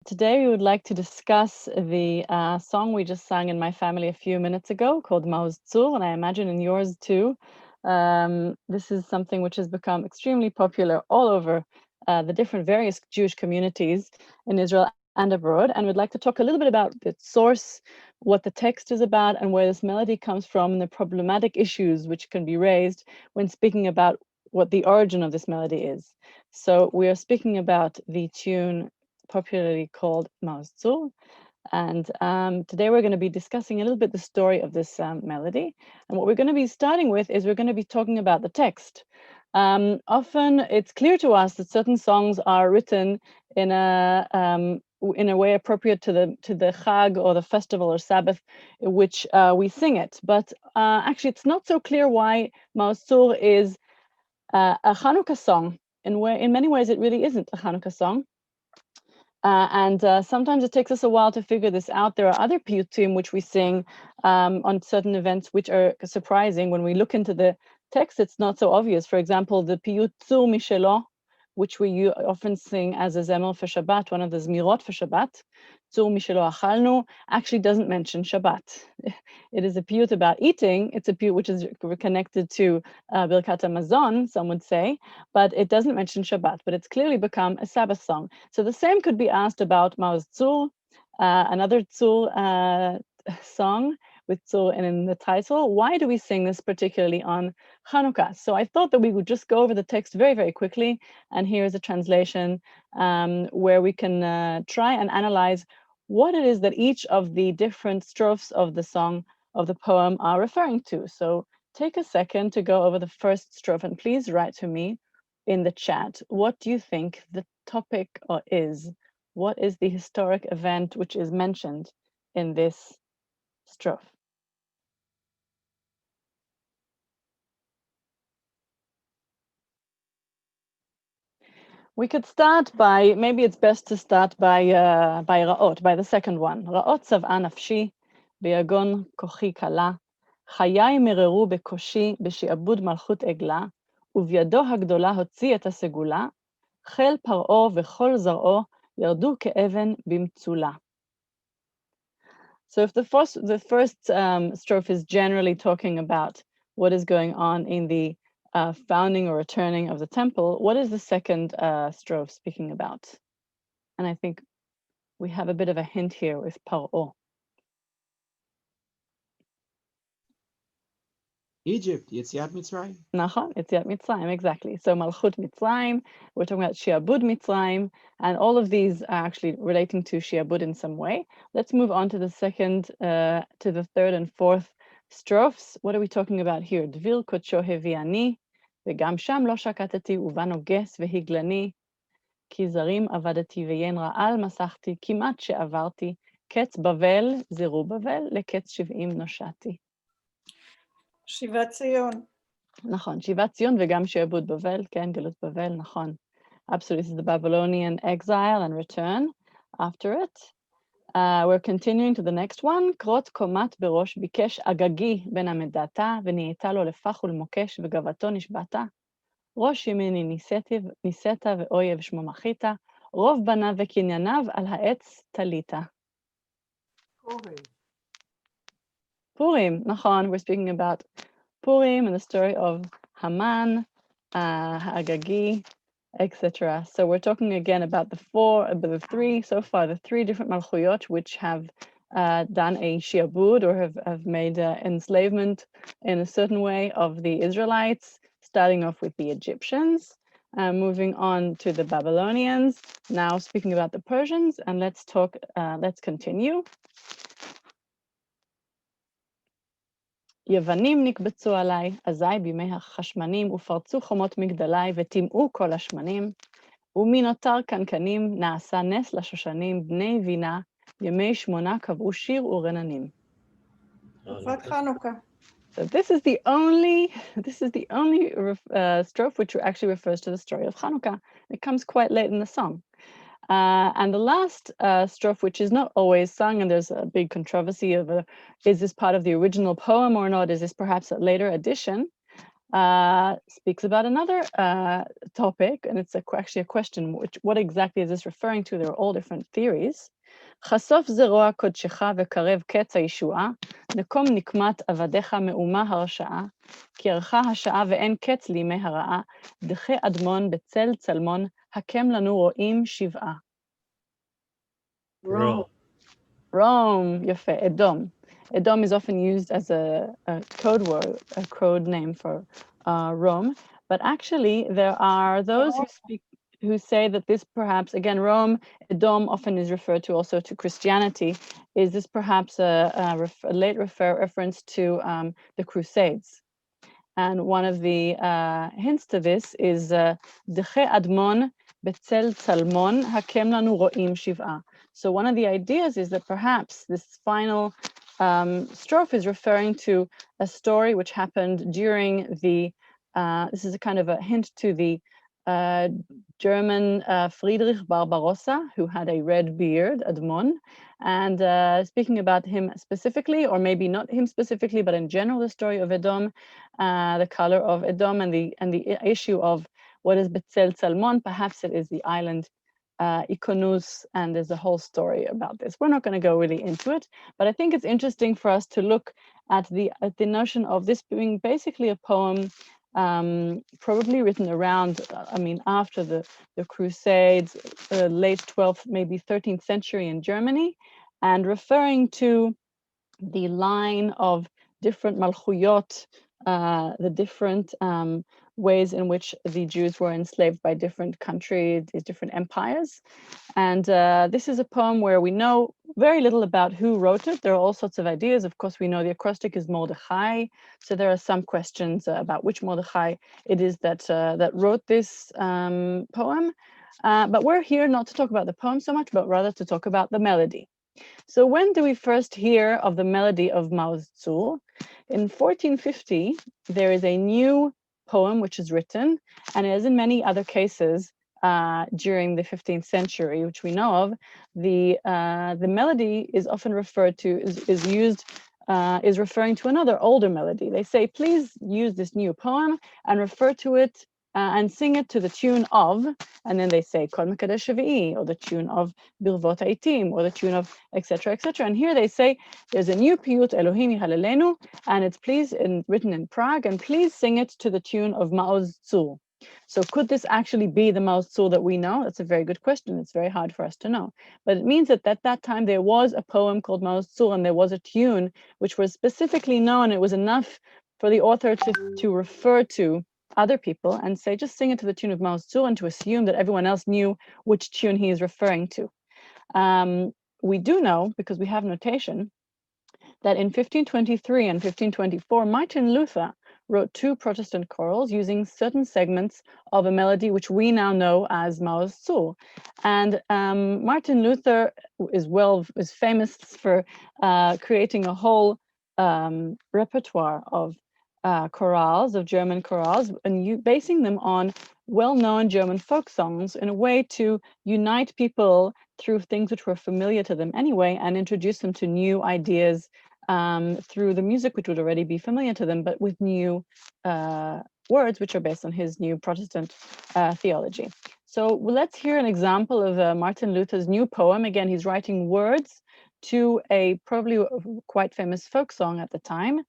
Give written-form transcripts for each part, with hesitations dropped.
Today we would like to discuss the song we just sang in my family a few minutes ago called Maoz Tzur, and I imagine in yours too. This is something which has become extremely popular all over the different various Jewish communities in Israel and abroad, and we'd like to talk a little bit about its source, what the text is about, and where this melody comes from, and the problematic issues which can be raised when speaking about what the origin of this melody is. So we are speaking about the tune popularly called Maoz Tzur. And today we're going to be discussing a little bit the story of this melody. And what we're going to be starting with is we're going to be talking about the text. Often it's clear to us that certain songs are written in a way appropriate to the Chag or the festival or Sabbath in which we sing it. But actually, it's not so clear why Maoz Tzur is a Hanukkah song. In many ways, it really isn't a Hanukkah song. And sometimes it takes us a while to figure this out. There are other piyutim which we sing on certain events which are surprising. When we look into the text, it's not so obvious. For example, the piyut Tzur Mishelo, which we often sing as a zemer for Shabbat, one of the zmirot for Shabbat, Tzur Mishelo Achalnu, actually doesn't mention Shabbat. It is a piyut about eating. It's a piyut which is connected to Birkat HaMazon, some would say, but it doesn't mention Shabbat, but it's clearly become a Sabbath song. So the same could be asked about Maoz Tzur, another Tzur song with Tzur in the title. Why do we sing this particularly on Hanukkah? So I thought that we would just go over the text very, very quickly, and here's a translation where we can try and analyze what it is that each of the different strophes of the song, of the poem, are referring to. So take a second to go over the first strophe, and please write to me in the chat, what do you think the topic is? What is the historic event which is mentioned in this strophe? We could start by, maybe it's best to start by Ra'ot, by the second one. Ra'ot צבעה נפשי, ביגון כוחי כלה, חיי מררו בקושי, בשעבוד מלכות עגלה, ובידו הגדולה הוציא את הסגולה, חיל פרעה וכל זרעו, ירדו כאבן במצולה. So if the first strophe is generally talking about what is going on in the founding or returning of the temple, what is the second strophe speaking about? And I think we have a bit of a hint here with Paro. Egypt, Yetziat Mitzrayim. Nachon, Yetziat Mitzrayim, exactly. So Malchut Mitzrayim, we're talking about Shiabud Mitzrayim, and all of these are actually relating to Shiabud in some way. Let's move on to the second, to the third and fourth strophes. What are we talking about here? Dvir kodsho hevi ani, וגם שם לא שקטתי ובא נוגס והגלני, כי זרים עבדתי ויין רעל מסכתי, כמעט שעברתי, קץ בבל, זרובבל, לקץ 70 נושעתי. שיבת ציון. נכון, שיבת ציון וגם שעבוד בבל, כן, גלות בבל, נכון. Absolutely, this is the Babylonian exile and return after it. We're continuing to the next one. קרות קומת בראש ביקש אגגי בין המדעתה, ונהייתה לו לפח ולמוקש, וגבתו נשבעתה. ראש ימיני ניסית ואויב שמו מחית, רוב בניו וקנייניו על העץ תלית. Purim, נכון, we're speaking about Purim and the story of Haman, Agagi, etc. So we're talking again about the three different malchuyot which have done a shiabud or have made enslavement in a certain way of the Israelites, starting off with the Egyptians, moving on to the Babylonians, now speaking about the Persians, and let's continue. יוונים נקבצו עליי, אזי בימי החשמנים, ופרצו חומות מגדלי, וטימאו כל השמנים, ומי נותר קנקנים, נעשה נס לשושנים, בני בינה, ימי שמונה קבעו שיר ורננים. תקופת חנוכה. So this is the only strophe which actually refers to the story of Hanukkah. It comes quite late in the song. And the last strophe, which is not always sung, and there's a big controversy of is this part of the original poem or not? Is this perhaps a later addition? speaks about another topic, and it's actually a question, what exactly is this referring to? There are all different theories. חשוף זרוע קודשך וקרב קץ הישועה, נקום נקמת עבדיך מאומה הרשעה, כי ערכה השעה ואין קץ לימי הרעה, דחה אדמון בצל צלמון, הקם לנו רואים שבעה. Rome, יפה, אדום. Edom is often used as a code word, a code name for Rome, but actually there are those who say that this perhaps, again, Rome, Edom often is referred to also to Christianity. Is this perhaps a late reference to the Crusades? And one of the hints to this is Deche Admon Betzel Tzalmon Hakem Lanu Ro'im Shiv'a. So one of the ideas is that perhaps this final strophe is referring to a story which happened during the, this is a kind of a hint to the German Friedrich Barbarossa, who had a red beard, Admon, and speaking about him specifically, or maybe not him specifically, but in general, the story of Edom, the color of Edom, and the issue of what is Betzel Tzalmon. Perhaps it is the island Ikonus, and there's a whole story about this. We're not going to go really into it, but I think it's interesting for us to look at the notion of this being basically a poem probably written around, after the Crusades, late 12th, maybe 13th century in Germany, and referring to the line of different malchuyot, the different ways in which the Jews were enslaved by different countries, these different empires. And this is a poem where we know very little about who wrote it. There are all sorts of ideas. Of course, we know the acrostic is Mordechai. So there are some questions about which Mordechai it is that wrote this poem. But we're here not to talk about the poem so much, but rather to talk about the melody. So when do we first hear of the melody of Maoz Tzur? In 1450, there is a new poem which is written, and as in many other cases during the 15th century, which we know of, the melody is often referred to, is referring to another older melody. They say, please use this new poem and refer to it and sing it to the tune of, and then they say Kol Mekadesh Shavi'i, or the tune of Birvot Haitim, or the tune of etc., etc. And here they say there's a new piyut Elohim Yihalelenu, and it's written in Prague, and please sing it to the tune of Maoz Tzur. So could this actually be the Maoz Tzur that we know? That's a very good question. It's very hard for us to know. But it means that at that time there was a poem called Maoz Tzur, and there was a tune which was specifically known. It was enough for the author to refer to other people and say, just sing it to the tune of Maoz Tzur, and to assume that everyone else knew which tune he is referring to. We do know, because we have notation, that in 1523 and 1524, Martin Luther wrote 2 Protestant chorals using certain segments of a melody which we now know as Maoz Tzur. And Martin Luther is famous for creating a whole repertoire of chorales, of German chorales, and basing them on well-known German folk songs in a way to unite people through things which were familiar to them anyway, and introduce them to new ideas through the music which would already be familiar to them, but with new words which are based on his new Protestant theology. So let's hear an example of Martin Luther's new poem. Again, he's writing words to a probably quite famous folk song at the time.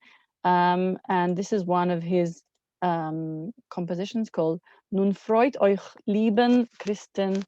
And this is one of his compositions called Nun freut euch lieben Christen.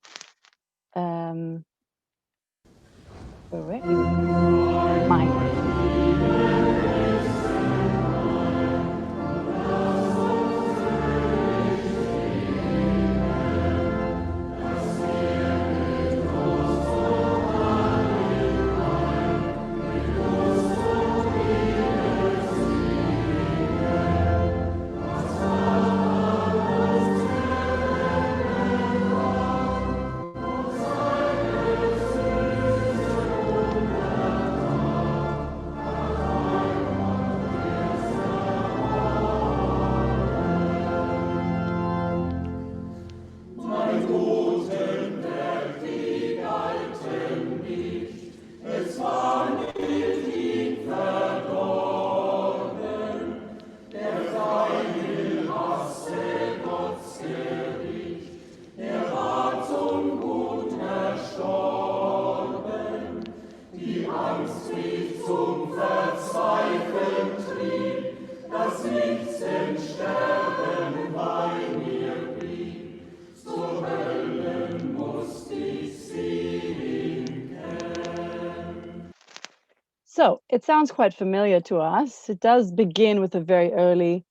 So it sounds quite familiar to us. It does begin with a very early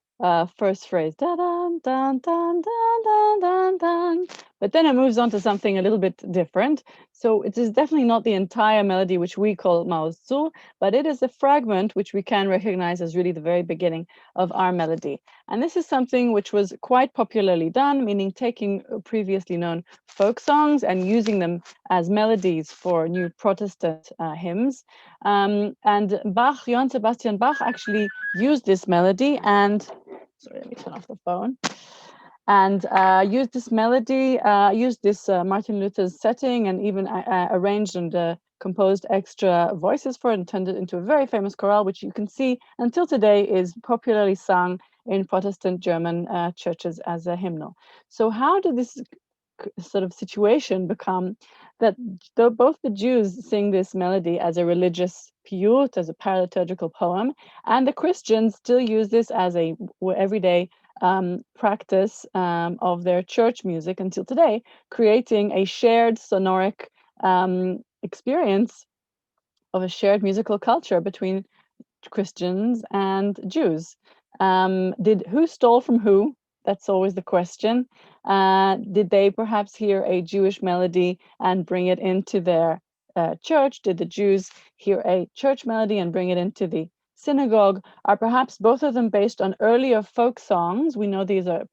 first phrase, da dun dun dun dun dun dun dun, but then it moves on to something a little bit different. So it is definitely not the entire melody which we call Maoz Tzur, but it is a fragment which we can recognize as really the very beginning of our melody. And this is something which was quite popularly done, meaning taking previously known folk songs and using them as melodies for new Protestant hymns. And Bach, Johann Sebastian Bach, actually used this melody and, sorry, let me turn off the phone, and used this melody, used this Martin Luther's setting, and even arranged and composed extra voices for it and turned it into a very famous chorale, which you can see until today is popularly sung in Protestant German churches as a hymnal. So how did this sort of situation become that both the Jews sing this melody as a religious piyut, as a paraliturgical poem, and the Christians still use this as a everyday practice of their church music until today, creating a shared sonoric experience of a shared musical culture between Christians and Jews. Who stole from who? That's always the question. Did they perhaps hear a Jewish melody and bring it into their church? Did the Jews hear a church melody and bring it into the synagogue? Are perhaps both of them based on earlier folk songs? We know these are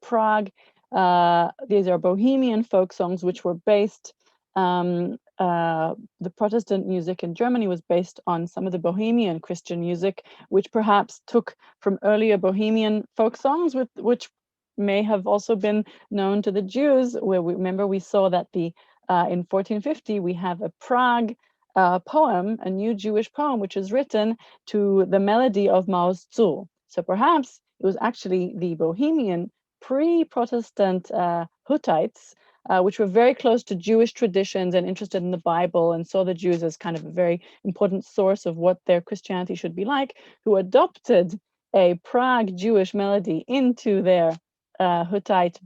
these are Bohemian folk songs, which were based the Protestant music in Germany was based on some of the Bohemian Christian music, which perhaps took from earlier Bohemian folk songs, which may have also been known to the Jews. Where we saw that in 1450 we have a Prague poem, a new Jewish poem, which is written to the melody of Maoz Tzur. So perhaps it was actually the Bohemian pre-Protestant Huttites, which were very close to Jewish traditions and interested in the Bible and saw the Jews as kind of a very important source of what their Christianity should be like, who adopted a Prague Jewish melody into their Huttite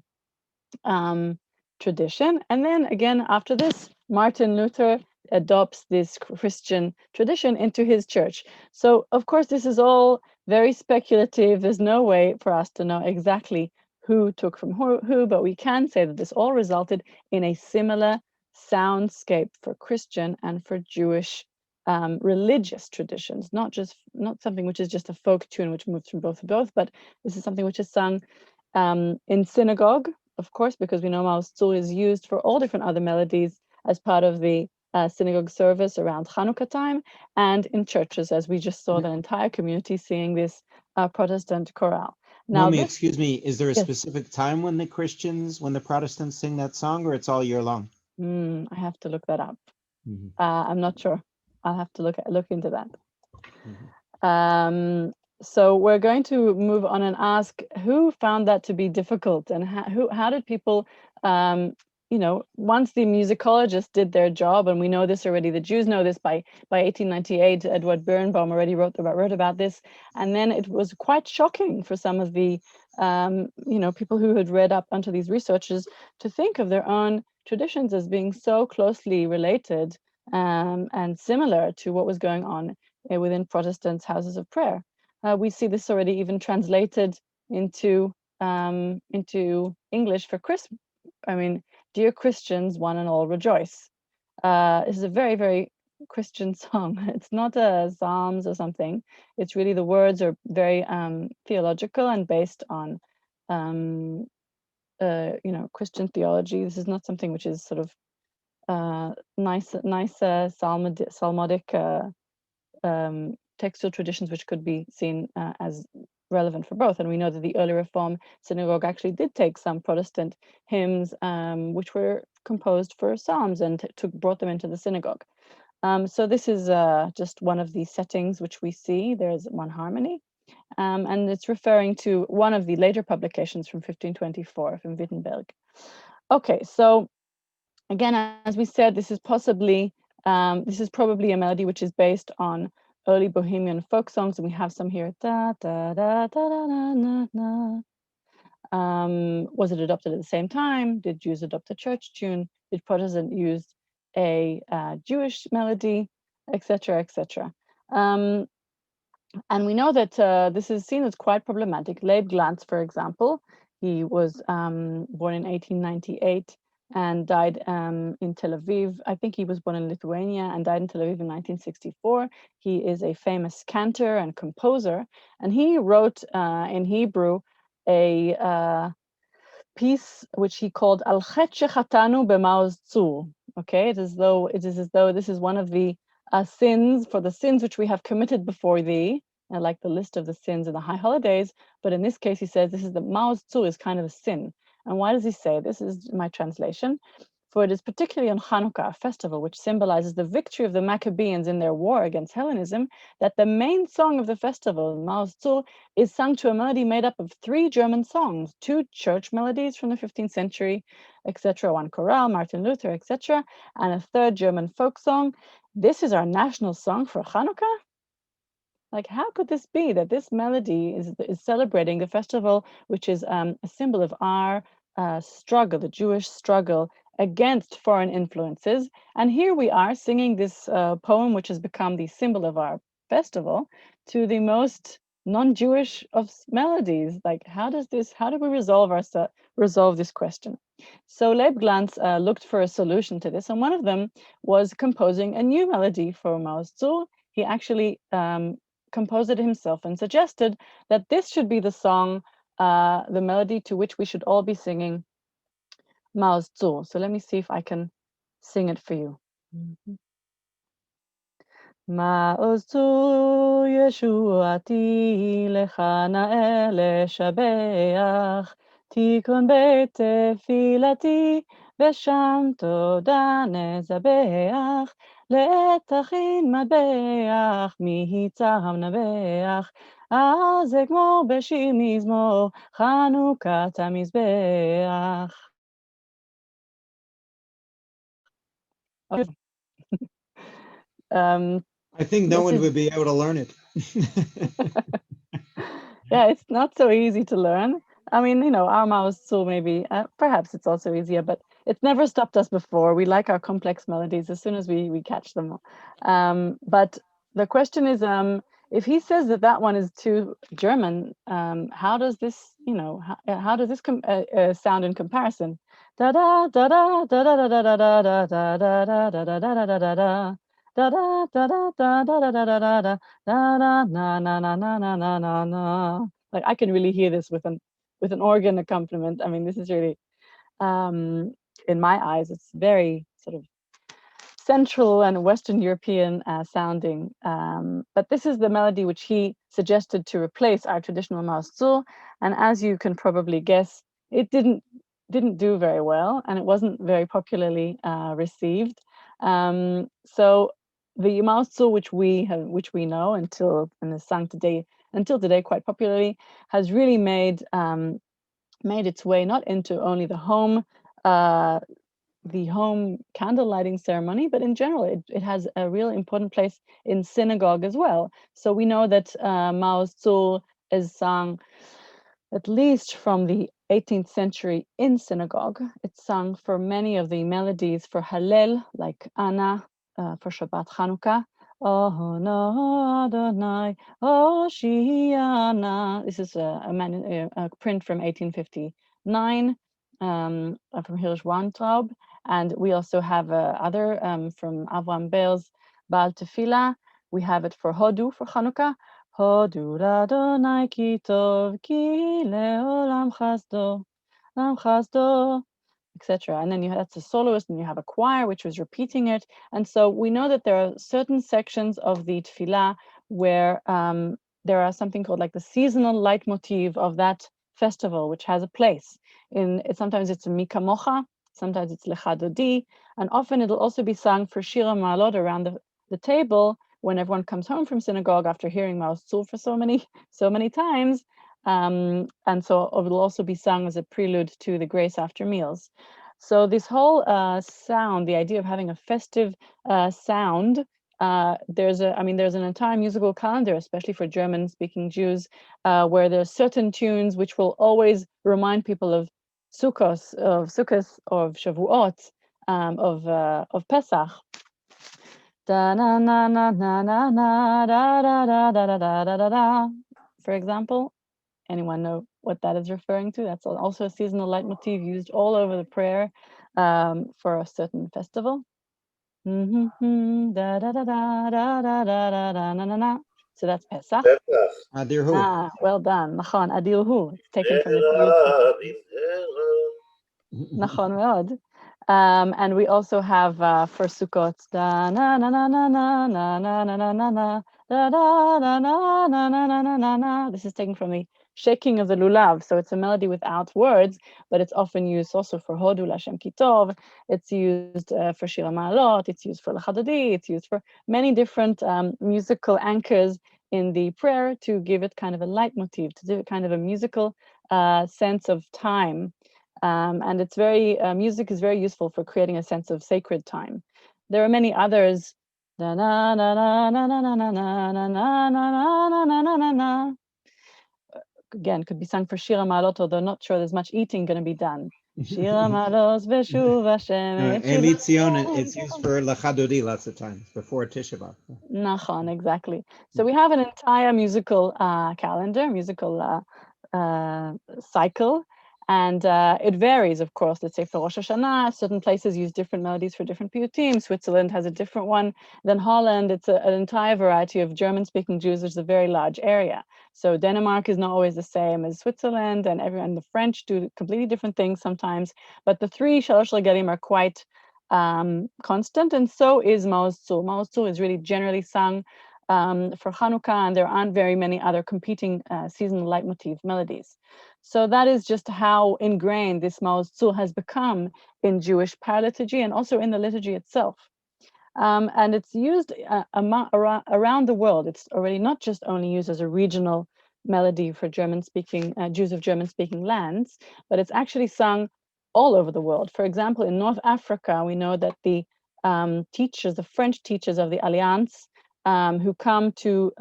tradition. And then again, after this, Martin Luther adopts this Christian tradition into his church. So of course, this is all very speculative. There's no way for us to know exactly who took from who, but we can say that this all resulted in a similar soundscape for Christian and for Jewish religious traditions, not something which is just a folk tune which moves from both to both, but this is something which is sung in synagogue, of course, because we know Maoz Tzur is used for all different other melodies as part of the synagogue service around Hanukkah time, and in churches, as we just saw the entire community singing this Protestant chorale. Now, Naomi, excuse me, is there a yes. specific time when the Protestants sing that song, or it's all year long? I have to look that up. I'm not sure. I'll have to look into that. So we're going to move on and ask who found that to be difficult, and how did people, once the musicologists did their job, and we know this already, the Jews know this by 1898, Edward Birnbaum already wrote about this, and then it was quite shocking for some of the, people who had read up onto these researches to think of their own traditions as being so closely related and similar to what was going on within Protestants' houses of prayer. We see this already even translated into English for Christmas. I mean, dear Christians, one and all rejoice. This is a very, very Christian song. It's not a Psalms or something. It's really, the words are very theological and based on Christian theology. This is not something which is sort of nice psalmodic textual traditions, which could be seen as relevant for both. And we know that the early Reform synagogue actually did take some Protestant hymns, which were composed for psalms, and brought them into the synagogue. So this is just one of the settings which we see. There's one harmony, and it's referring to one of the later publications from 1524 from Wittenberg. Okay, so again, as we said, this is probably a melody which is based on early Bohemian folk songs, and we have some here. Da, da, da, da, da, da, da, da. Was it adopted at the same time? Did Jews adopt a church tune? Did Protestants use a Jewish melody, etc., etc.? And we know that this is seen as quite problematic. Leib Glantz, for example, he was born in 1898 and died in Tel Aviv. I think he was born in Lithuania and died in Tel Aviv in 1964. He is a famous cantor and composer, and he wrote in Hebrew a piece which he called Al Chet Shechatanu b'Maoz Tzur. Okay, it is as though this is one of the sins, for the sins which we have committed before thee, like the list of the sins in the high holidays. But in this case, he says this is the Maoz Tzur is kind of a sin. And why does he say this? Is my translation. For it is particularly on Hanukkah, a festival which symbolizes the victory of the Maccabees in their war against Hellenism, that the main song of the festival, Maoz Tzur, is sung to a melody made up of 3 German songs, 2 church melodies from the 15th century, etc., 1 chorale, Martin Luther, etc., and a 3rd German folk song. This is our national song for Hanukkah? Like, how could this be that this melody is celebrating the festival, which is a symbol of our struggle, the Jewish struggle against foreign influences? And here we are singing this poem, which has become the symbol of our festival, to the most non-Jewish of melodies. Like, how do we resolve this question? So Leib Glantz looked for a solution to this, and one of them was composing a new melody for Maoz Tzur. He actually composed it himself and suggested that this should be the song, the melody to which we should all be singing Maoz Tzur. So let me see if I can sing it for you. Maoz Tzur Yeshuati lecha na'eh leshabeach tikon beit tefilati ושם תודה נזבח, לעת תכין מטבח, מיצם נבח, אז אגמור בשיר מזמור, חנוכת המזבח. I think no one would be able to learn it. Yeah, it's not so easy to learn. I mean, our Maoz Tzur maybe, perhaps it's also easier, but it's never stopped us before. We like our complex melodies as soon as we catch them. But the question is, if he says that one is too German, how does this, how does this sound in comparison? Da da da da da da da da da da da da da da da da da da da. Da da da da da da da da da da da na na na na na na na na na. Like, I can really hear this with an organ accompaniment. I mean, this is really, in my eyes, it's very sort of Central and Western European sounding. But this is the melody which he suggested to replace our traditional Maoz Tzur. And as you can probably guess, it didn't do very well, and it wasn't very popularly received. So the Maoz Tzur, which we know until today quite popularly, has really made its way not into only the home candle lighting ceremony, but in general, it has a real important place in synagogue as well. So we know that Maoz Tzur is sung at least from the 18th century in synagogue. It's sung for many of the melodies for Hallel, like Anna, for Shabbat Hanukkah. Oh no Adonai, oh Shiana. This is a print from 1859 from Hirsch Weintraub. And we also have other from Avraham Bel's Baal Tefillah. We have it for Hodu, for Hanukkah. Hodu l'Adonai ki tov, ki le'olam chasdo, etc. And then that's a soloist, and you have a choir which was repeating it. And so we know that there are certain sections of the tefillah where there are something called like the seasonal leitmotif of that festival, which has a place. Sometimes it's a Mi Kamocha, sometimes it's Lecha Dodi, and often it'll also be sung for Shira Ma'alot around the table when everyone comes home from synagogue after hearing Maoz Tzur for so many times. And so it'll also be sung as a prelude to the grace after meals. So this whole sound, the idea of having a festive sound, there's an entire musical calendar, especially for German-speaking Jews, where there's certain tunes which will always remind people of Sukkot, of Shavuot, of Pesach. Da na na na na na na da da da da da da da da. For example, anyone know what that is referring to? That's also a seasonal leitmotif used all over the prayer for a certain festival. Da da da da da da da da da na na na. So that's Pesach. Adir Hu. Ah, well done. Nachon, Adil Hu. It's taken from the Nachon Meod. And we also have for Sukkot, da na na na na na na na na na na na da da da na na na na na na na. This is taken from the shaking of the lulav, so it's a melody without words, but it's often used also for Hodu Lashem Kitov. It's used for Shir HaMa'alot. It's used for L'Chadodi. It's used for many different musical anchors in the prayer to give it kind of a leitmotif, to give it kind of a musical sense of time. And it's very, music is very useful for creating a sense of sacred time. There are many others. Na na na na na na na na na na na na na na na. Again, could be sung for Shir HaMa'alot, although not sure there's much eating going to be done. Shir HaMa'alot v'shuv Hashem et Eli Tzion, it's used for L'Chadodi lots of times, before Tisha B'Av. Nachon, exactly. So we have an entire musical calendar, musical cycle, and it varies, of course. Let's say for Rosh Hashanah, certain places use different melodies for different piyutim. Switzerland has a different one than Holland. It's an entire variety of German-speaking Jews, which is a very large area. So Denmark is not always the same as Switzerland, and everyone, the French do completely different things sometimes. But the three Shalosh Regalim are quite constant, and so is Maoz Tzur. Maoz Tzur is really generally sung for Hanukkah, and there aren't very many other competing seasonal leitmotif melodies. So that is just how ingrained this Maoz Tzur has become in Jewish paraliturgy and also in the liturgy itself. And it's used around the world. It's already not just only used as a regional melody for German-speaking Jews of German-speaking lands, but it's actually sung all over the world. For example, in North Africa, we know that the teachers, the French teachers of the Alliance, who come to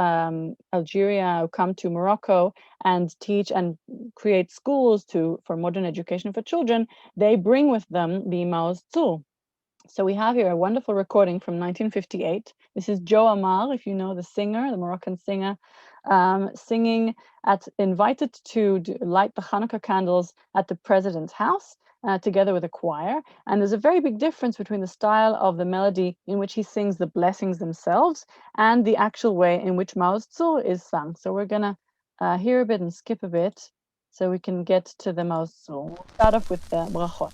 Algeria, who come to Morocco and teach and create schools for modern education for children, they bring with them the Maoz Tzur. So we have here a wonderful recording from 1958. This is Joe Amar, if you know the singer, the Moroccan singer, singing invited to light the Hanukkah candles at the president's house, together with a choir. And there's a very big difference between the style of the melody in which he sings the blessings themselves and the actual way in which Maoz Tzur is sung. So we're gonna hear a bit and skip a bit so we can get to the Maoz Tzur. We'll start off with the brachot.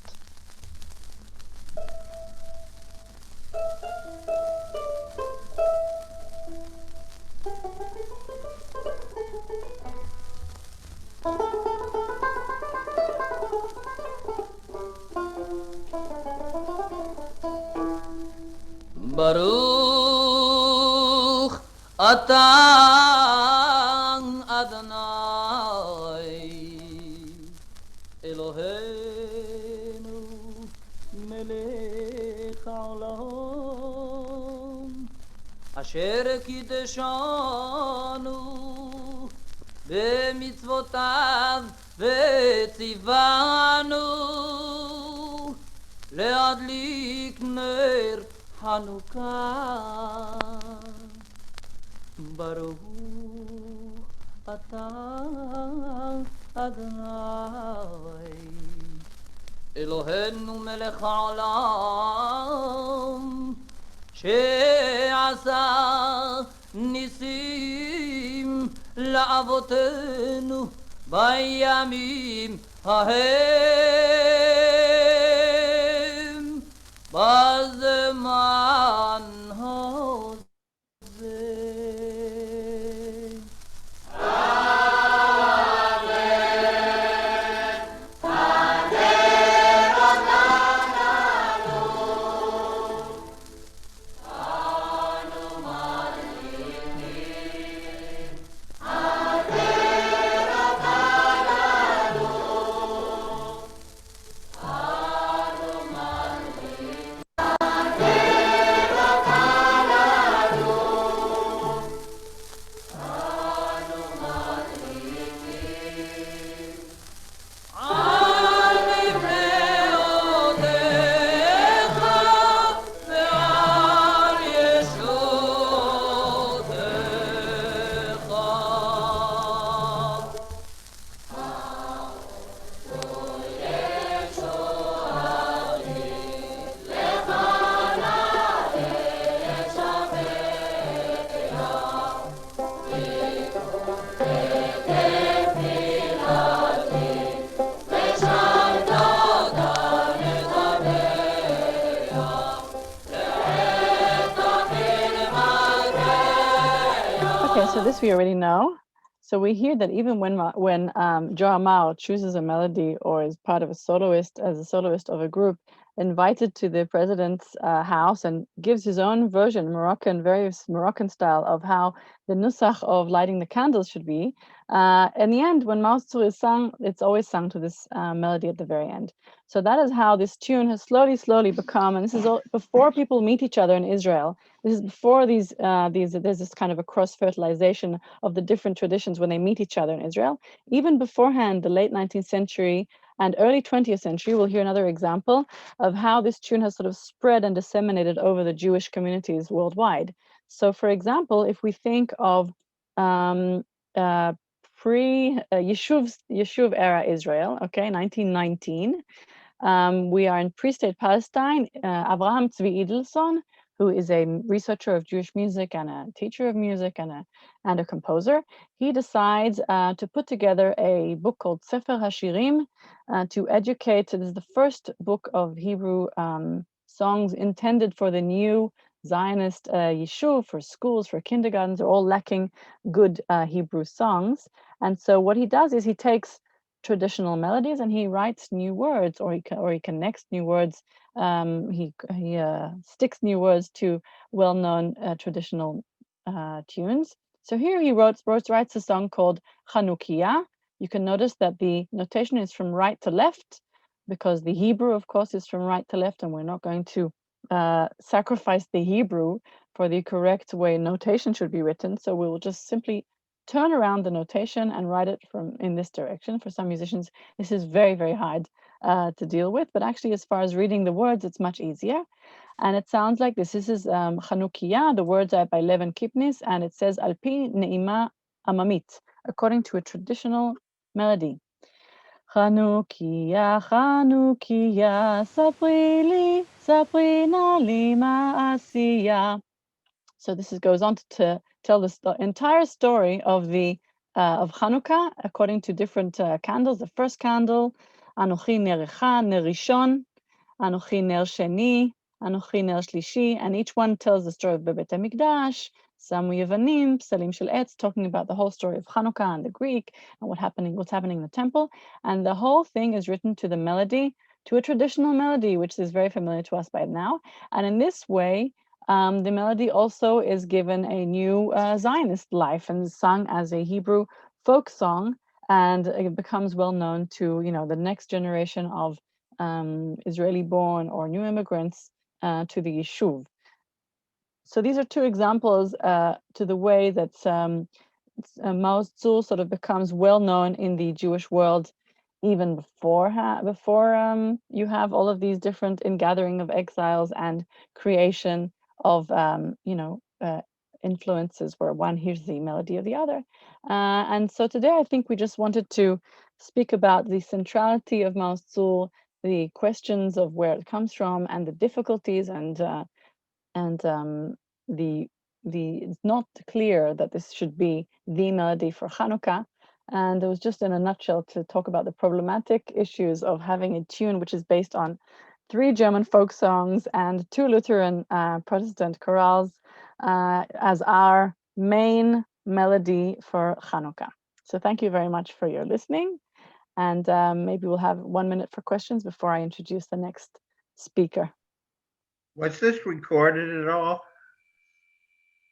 Baruch atah Adonai Eloheinu melech haolam asher kideshanu b'mitzvotav v'tzivanu leadlik ner Hanukkah Baruch atah Adonai Eloheinu melech haolam she'asa nisim la'avotenu bayamim hahem בזמן הזה. Okay, so this we already know. So we hear that even when Joe Amar chooses a melody or is part of a soloist, as a soloist of a group, invited to the president's house and gives his own version, various Moroccan style of how the nusach of lighting the candles should be. In the end, when Maoz Tzur is sung, it's always sung to this melody at the very end. So that is how this tune has slowly become, and this is all before people meet each other in Israel. This is before there's this kind of a cross-fertilization of the different traditions when they meet each other in Israel. Even beforehand, the late 19th century and early 20th century, we'll hear another example of how this tune has sort of spread and disseminated over the Jewish communities worldwide. So for example, if we think of pre-Yishuv era Israel, okay, 1919, we are in pre-state Palestine. Avraham Tzvi Edelson, who is a researcher of Jewish music and a teacher of music and a composer, he decides to put together a book called Sefer HaShirim to educate. This is the first book of Hebrew songs intended for the new Zionist yeshuv, for schools, for kindergartens. They're all lacking good Hebrew songs. And so what he does is he takes traditional melodies and he writes new words, or he connects new words. He sticks new words to well-known traditional tunes. So here he writes a song called Hanukkah. You can notice that the notation is from right to left, because the Hebrew, of course, is from right to left, and we're not going to sacrifice the Hebrew for the correct way notation should be written. So we will just simply turn around the notation and write it from in this direction. For some musicians, this is very hard to deal with, but actually, as far as reading the words, it's much easier. And it sounds like this. This is Chanukiah. The words are by Levin Kipnis, and it says Alpi Ne'ima Amamit, according to a traditional melody. Chanukiah, Chanukiah, sapri na li ma'asiyah. So this goes on to tell the entire story of of Hanukkah according to different candles. The first candle, Anochi ner echad, ner rishon, Anochi ner sheni, Anochi ner shlishi, and each one tells the story of Bebet HaMikdash, Samu Yevanim, Psalim Shel Etz, talking about the whole story of Hanukkah and the Greek and what's happening in the temple. And the whole thing is written to the melody, to a traditional melody, which is very familiar to us by now. And in this way, the melody also is given a new Zionist life and is sung as a Hebrew folk song, and it becomes well known to the next generation of Israeli-born or new immigrants to the Yishuv. So these are two examples to the way that Maoz Tzur sort of becomes well known in the Jewish world, even before you have all of these different ingathering of exiles and creation of influences where one hears the melody of the other. And so today I think we just wanted to speak about the centrality of Maoz Tzur, the questions of where it comes from, and the difficulties, and it's not clear that this should be the melody for Hanukkah. And it was just in a nutshell to talk about the problematic issues of having a tune which is based on 3 German folk songs and 2 Lutheran Protestant chorales as our main melody for Hanukkah. So thank you very much for your listening. And maybe we'll have 1 minute for questions before I introduce the next speaker. Was this recorded at all?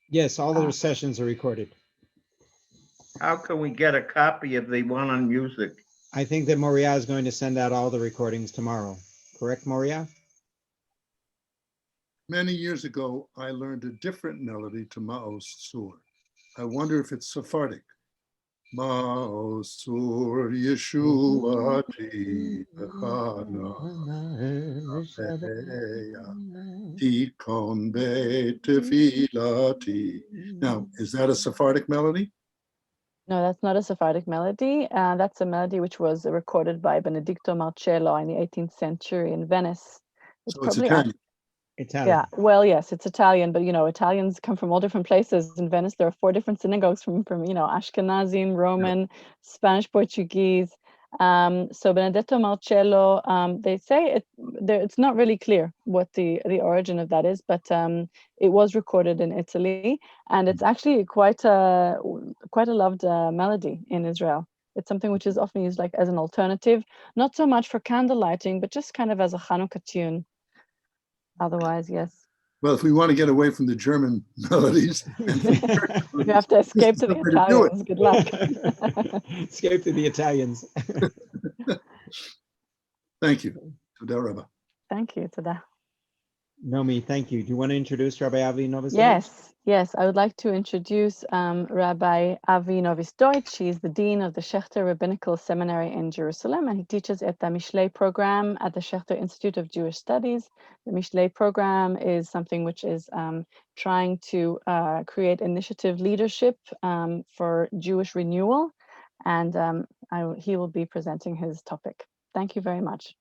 Yes, all the sessions are recorded. How can we get a copy of the one on music? I think that Moria is going to send out all the recordings tomorrow. Correct, Moria? Many years ago, I learned a different melody to Maoz Tzur. I wonder if it's Sephardic. Maoz Tzur Yeshuati Bechana Tikon Beit Tefilati. Now, is that a Sephardic melody? No, that's not a Sephardic melody. That's a melody which was recorded by Benedetto Marcello in the 18th century in Venice. So it's Italian. Italian. Yeah, well, yes, it's Italian, but Italians come from all different places. In Venice, there are 4 different synagogues from Ashkenazim, Roman, Spanish, Portuguese, So Benedetto Marcello, they say it's not really clear what the origin of that is, but it was recorded in Italy, and it's actually quite a loved melody in Israel. It's something which is often used like as an alternative, not so much for candle lighting, but just kind of as a Hanukkah tune. Otherwise, yes. Well, if we want to get away from the German melodies, You have to escape to the Italians. Good luck. Escape to the Italians. Thank you. Toda Rabba. Thank you, Tada. Naomi, thank you. Do you want to introduce Rabbi Avi Novis? Yes. I would like to introduce Rabbi Avi Novis Deutsch. He is the dean of the Schechter Rabbinical Seminary in Jerusalem, and he teaches at the Mishlei program at the Schechter Institute of Jewish Studies. The Mishlei program is something which is trying to create initiative leadership for Jewish renewal, and he will be presenting his topic. Thank you very much.